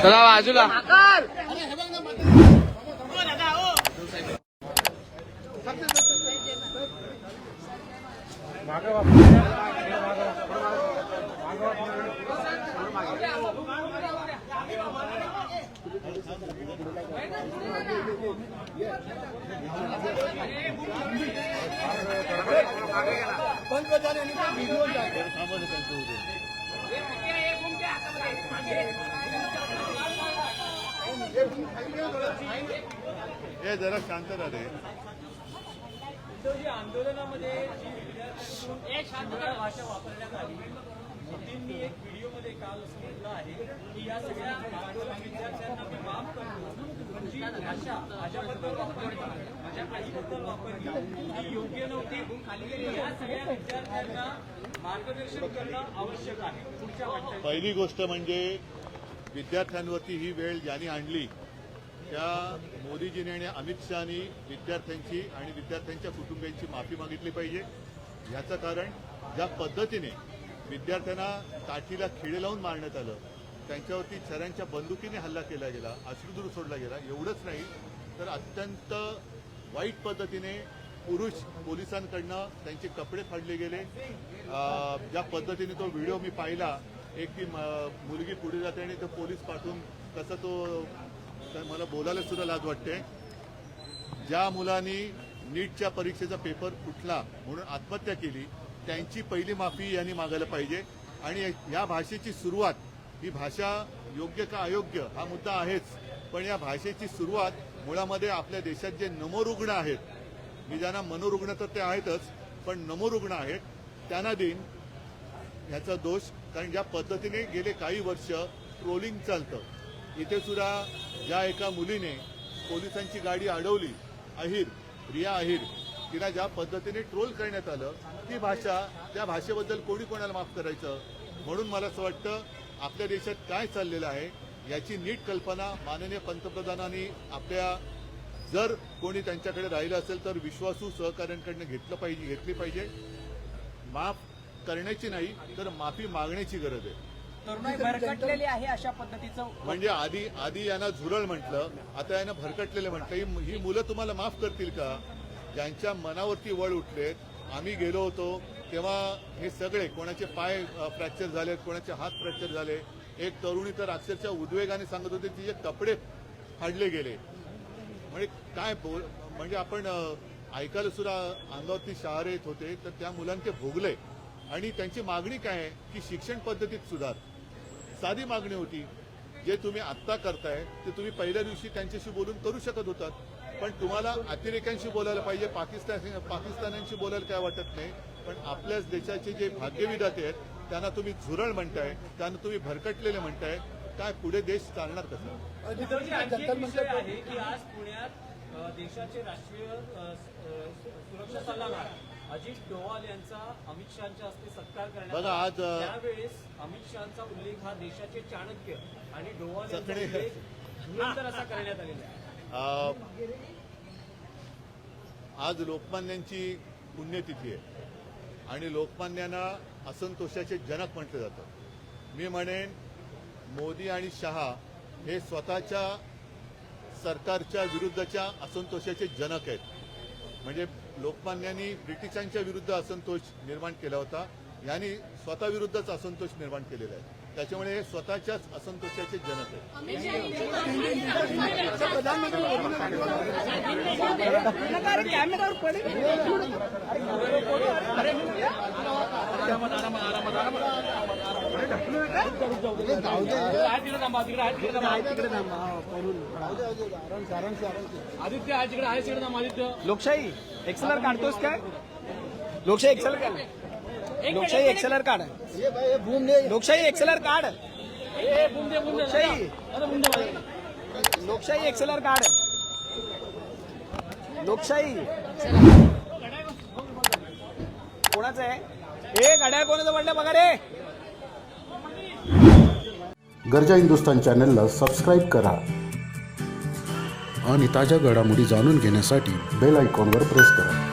चला बाजूला. हे जरा शांत राहा. आंदोलनामध्ये भाषा वापरण्यात आली. मोदींनी एक व्हिडिओमध्ये काल असं म्हटलं आहे की या सगळ्या विद्यार्थ्यांना मी माफ करतो, जी भाषा माझ्याबद्दल वापरली, माझ्या आईबद्दल वापरली ही योग्य नव्हती. या सगळ्या विद्यार्थ्यांना मार्गदर्शन करणं आवश्यक आहे. पुढच्या वाटतं पहिली गोष्ट म्हणजे विद्यार्थ्यांवरती ही वेळ ज्यांनी आणली त्या मोदीजींनी आणि अमित शहानी विद्यार्थ्यांची आणि विद्यार्थ्यांच्या कुटुंबियांची माफी मागितली पाहिजे. याचं कारण ज्या पद्धतीने विद्यार्थ्यांना काठीला खिळे लावून मारण्यात आलं, त्यांच्यावरती छऱ्यांच्या बंदुकीने हल्ला केला गेला, अश्रुधूर सोडला गेला, एवढंच नाही तर अत्यंत वाईट पद्धतीने पुरुष पोलिसांकडनं त्यांचे कपडे फाडले गेले. ज्या पद्धतीने तो व्हिडिओ मी पाहिला, एक ती मुलगी पुढे जाते आणि तो पोलीस पाठवून कसं तो, मला बोलायला सुद्धा लाज वाटते. ज्या मुलांनी नीटच्या परीक्षेचा पेपर फुटला म्हणून आत्महत्या केली त्यांची पहिली माफी यांनी मागायला पाहिजे. आणि या भाषेची सुरुवात, ही भाषा योग्य का अयोग्य हा मुद्दा आहेच, पण या भाषेची सुरुवात मुळामध्ये आपल्या देशात जे नमोरुग्ण आहेत, मी ज्यांना मनोरुग्ण तर ते आहेतच, पण नमोरुग्ण आहेत त्यांना देईन ह्याचा दोष. कारण ज्या पद्धतीने गेले काही वर्ष ट्रोलिंग चालतं, इथे सुद्धा ज्या एका मुलीने पोलिसांची गाडी अडवली, रिया अहिर, तिला ज्या पद्धतीने ट्रोल करण्यात आलं, ती भाषा, त्या भाषेबद्दल कोणी कोणाला माफ करायचं. म्हणून मला असं वाटतं आपल्या देशात काय चाललेलं आहे याची नीट कल्पना माननीय पंतप्रधानांनी आपल्या, जर कोणी त्यांच्याकडे राहिलं असेल तर विश्वासू सहकाऱ्यांकडनं घेतली पाहिजे. माफ करण्याची नाही तर माफी मागण्याची गरज आहे. तरुणाई भरकटलेली आहे अशा पद्धतीचं, म्हणजे आधी यांना झुरळ म्हटलं, आता यांना भरकटलेले म्हटलं. ही मुलं तुम्हाला माफ करतील का? ज्यांच्या मनावरती वळ उठलेत. आम्ही गेलो होतो तेव्हा हे सगळे, कोणाचे पाय फ्रॅक्चर झाले, कोणाचे हात फ्रॅक्चर झाले. एक तरुणी तर अक्षरशः उद्वेगाने सांगत होते तिचे कपडे फाडले गेले. म्हणजे काय म्हणजे आपण ऐकायला सुद्धा अंगावरती शहारे येत होते. तर त्या मुलांनी ते भोगले. आणि त्यांची मागणी काय आहे की शिक्षण पद्धतीत सुधार. साधी मागणी होती. जे तुम्ही आत्ता करताय ते तुम्ही पहिल्या दिवशी त्यांच्याशी बोलून करू शकत होतात, पण तुम्हाला अतिरेक्यांशी बोलायला पाहिजे, पाकिस्तान्यांशी बोलायला काय वाटत नाही. पण आपल्याच देशाचे जे भाग्यविधाते आहेत त्यांना तुम्ही झुरळ म्हणताय, त्यांना तुम्ही भरकटलेले म्हणताय. काय पुढे देश चालणार कसं? आहे की आज पुण्यात देशाचे राष्ट्रीय सुरक्षा सल्लागार अजित डोवाल यांचा अमित शहाच्या हस्ते सत्कार करण्यात बघा. आज त्यावेळेस अमित शहाचा उल्लेख हा देशाचे चाणक्य आणि डोवाल यांचा असा करण्यात आलेला आहे. आज लोकमान्यांची पुण्यतिथी आहे आणि लोकमान्यांना असंतोषाचे जनक म्हटलं जातं. मी म्हणेन मोदी आणि शहा हे स्वतःच्या सरकारच्या विरुद्धच्या असंतोषाचे जनक आहेत. म्हणजे लोकमान्यांनी ब्रिटिशांच्या विरुद्ध असंतोष निर्माण केला होता, यांनी स्वतःविरुद्धच असंतोष निर्माण केलेला आहे. त्याच्यामुळे हे स्वतःच्याच असंतोषाचे जनक आहेत. आदित्य आज इकडे आहे सिडनाम. आदित्य लोकशाही एक्सेलर काढतोस काय? लोकशाही एक्सेलर काढ. लोकशाही एक्सेलर काढ. लोकशाही एक्सेलर काढ. लोकशाही एक्सेलर काढ. लोकशाही कोणाचं आहे? हे घड्याळ कोणाचं पडलं बघा रे. गरजा हिंदुस्तान चॅनलला सबस्क्राईब करा आणि ताज्या घडामोडी जाणून घेण्यासाठी बेल आयकॉनवर प्रेस करा.